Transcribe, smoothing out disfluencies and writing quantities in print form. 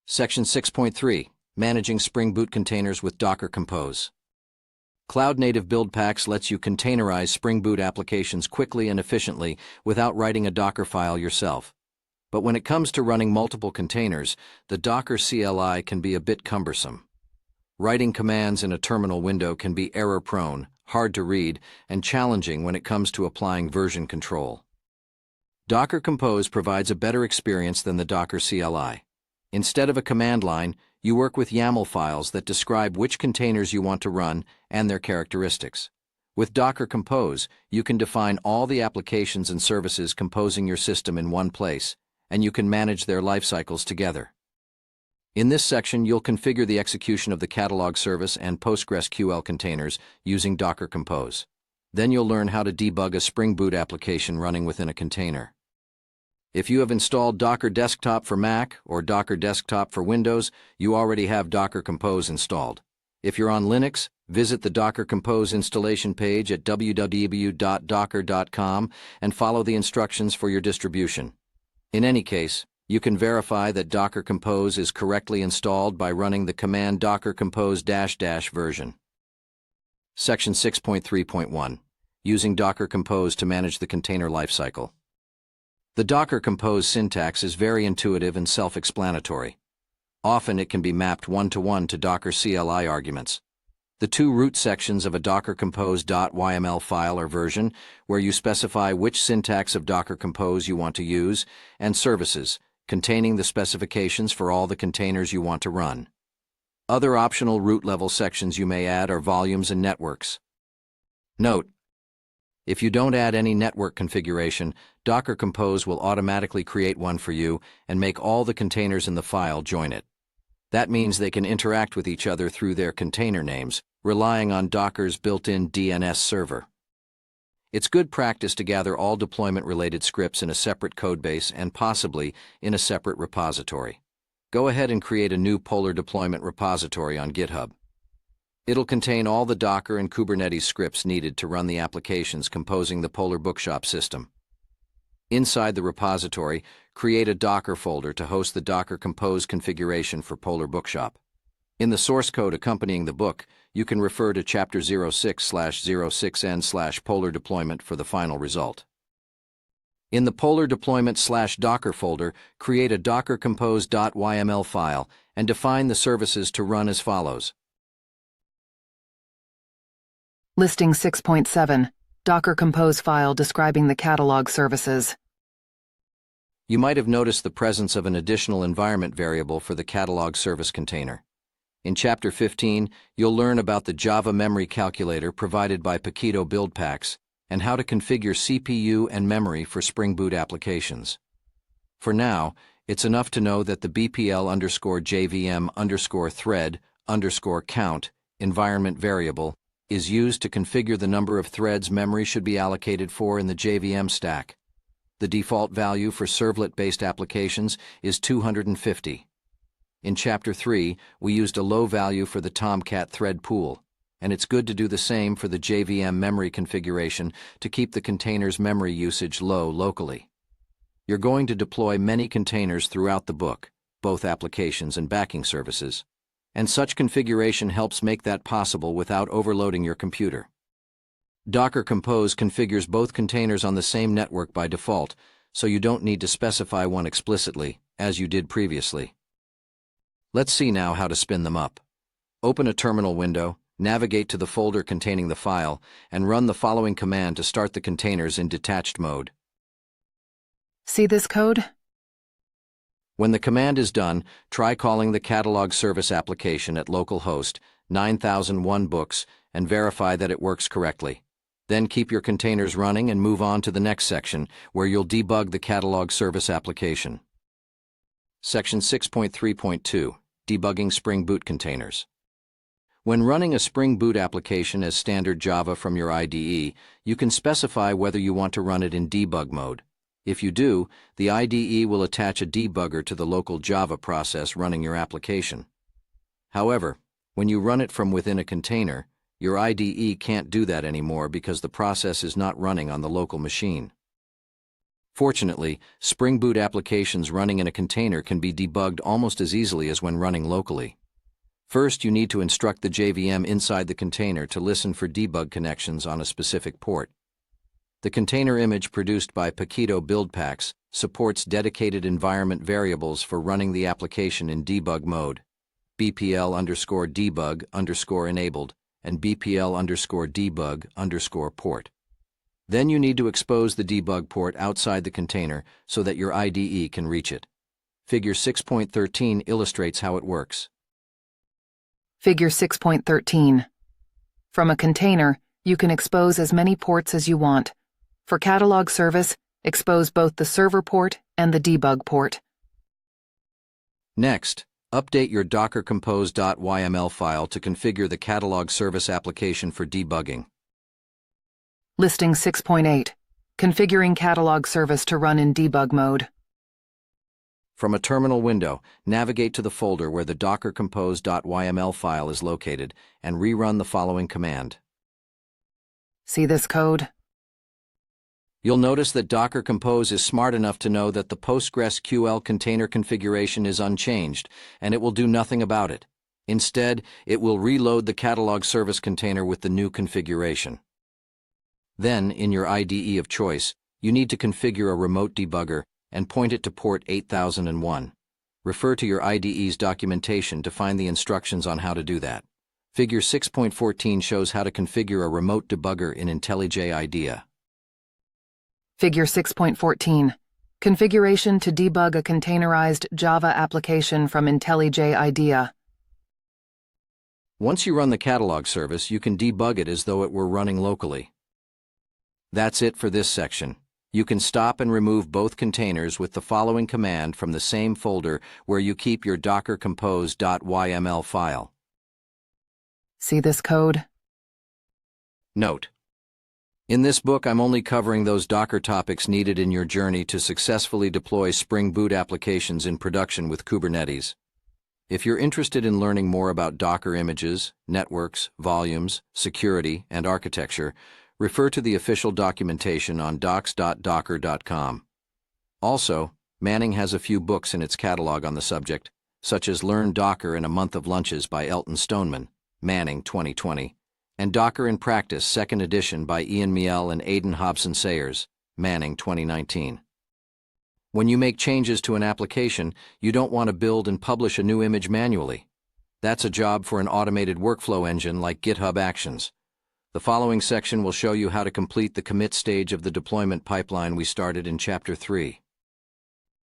Section 6.3, Managing Spring Boot Containers with Docker Compose. Cloud Native Build Packs lets you containerize Spring Boot applications quickly and efficiently without writing a Docker file yourself. But when it comes to running multiple containers, the Docker CLI can be a bit cumbersome. Writing commands in a terminal window can be error-prone, hard to read, and challenging when it comes to applying version control. Docker Compose provides a better experience than the Docker CLI. Instead of a command line, you work with YAML files that describe which containers you want to run and their characteristics. With Docker Compose, you can define all the applications and services composing your system in one place, and you can manage their lifecycles together. In this section, you'll configure the execution of the catalog service and PostgreSQL containers using Docker Compose. Then you'll learn how to debug a Spring Boot application running within a container. If you have installed Docker Desktop for Mac or Docker Desktop for Windows, you already have Docker Compose installed. If you're on Linux, visit the Docker Compose installation page at www.docker.com and follow the instructions for your distribution. In any case, you can verify that Docker Compose is correctly installed by running the command docker compose -- version. Section 6.3.1, Using Docker Compose to manage the container lifecycle. The Docker Compose syntax is very intuitive and self-explanatory. Often it can be mapped one-to-one to Docker CLI arguments. The two root sections of a Docker Compose.yml file are version, where you specify which syntax of Docker Compose you want to use, and services, containing the specifications for all the containers you want to run. Other optional root-level sections you may add are volumes and networks. Note: if you don't add any network configuration, Docker Compose will automatically create one for you and make all the containers in the file join it. That means they can interact with each other through their container names, relying on Docker's built-in DNS server. It's good practice to gather all deployment-related scripts in a separate codebase and possibly in a separate repository. Go ahead and create a new Polar deployment repository on GitHub. It'll contain all the Docker and Kubernetes scripts needed to run the applications composing the Polar Bookshop system. Inside the repository, create a Docker folder to host the Docker Compose configuration for Polar Bookshop. In the source code accompanying the book, you can refer to chapter 06/06n/Polar deployment for the final result. In the Polar deployment/Docker folder, create a Docker Compose.yml file and define the services to run as follows. Listing 6.7, Docker Compose file describing the catalog services. You might have noticed the presence of an additional environment variable for the catalog service container. In Chapter 15, you'll learn about the Java memory calculator provided by Paquito Build Packs and how to configure CPU and memory for Spring Boot applications. For now, it's enough to know that the BPL_JVM_thread_count environment variable is used to configure the number of threads memory should be allocated for in the JVM stack. The default value for servlet-based applications is 250. In Chapter 3, we used a low value for the Tomcat thread pool, and it's good to do the same for the JVM memory configuration to keep the container's memory usage low locally. You're going to deploy many containers throughout the book, both applications and backing services, and such configuration helps make that possible without overloading your computer. Docker Compose configures both containers on the same network by default, so you don't need to specify one explicitly, as you did previously. Let's see now how to spin them up. Open a terminal window, navigate to the folder containing the file, and run the following command to start the containers in detached mode. See this code? When the command is done, try calling the catalog service application at localhost 9001 books and verify that it works correctly. Then keep your containers running and move on to the next section, where you'll debug the catalog service application. Section 6.3.2, Debugging Spring Boot Containers. When running a Spring Boot application as standard Java from your IDE, you can specify whether you want to run it in debug mode. If you do, the IDE will attach a debugger to the local Java process running your application. However, when you run it from within a container, your IDE can't do that anymore because the process is not running on the local machine. Fortunately, Spring Boot applications running in a container can be debugged almost as easily as when running locally. First, you need to instruct the JVM inside the container to listen for debug connections on a specific port. The container image produced by Paquito BuildPacks supports dedicated environment variables for running the application in debug mode, BPL_debug_enabled and BPL_debug_port. Then you need to expose the debug port outside the container so that your IDE can reach it. Figure 6.13 illustrates how it works. Figure 6.13. From a container, you can expose as many ports as you want. For catalog service, expose both the server port and the debug port. Next, update your Docker Compose.yml file to configure the catalog service application for debugging. Listing 6.8. Configuring catalog service to run in debug mode. From a terminal window, navigate to the folder where the Docker Compose.yml file is located and rerun the following command. See this code? You'll notice that Docker Compose is smart enough to know that the PostgreSQL container configuration is unchanged, and it will do nothing about it. Instead, it will reload the catalog service container with the new configuration. Then, in your IDE of choice, you need to configure a remote debugger and point it to port 8001. Refer to your IDE's documentation to find the instructions on how to do that. Figure 6.14 shows how to configure a remote debugger in IntelliJ IDEA. Figure 6.14. Configuration to debug a containerized Java application from IntelliJ IDEA. Once you run the catalog service, you can debug it as though it were running locally. That's it for this section. You can stop and remove both containers with the following command from the same folder where you keep your Docker Compose.yml file. See this code? Note: in this book, I'm only covering those Docker topics needed in your journey to successfully deploy Spring Boot applications in production with Kubernetes. If you're interested in learning more about Docker images, networks, volumes, security, and architecture, refer to the official documentation on docs.docker.com. Also, Manning has a few books in its catalog on the subject, such as Learn Docker in a Month of Lunches by Elton Stoneman, Manning 2020, and Docker in Practice 2nd edition by Ian Miele and Aidan Hobson Sayers, Manning 2019. When you make changes to an application, you don't want to build and publish a new image manually. That's a job for an automated workflow engine like GitHub Actions. The following section will show you how to complete the commit stage of the deployment pipeline we started in Chapter 3.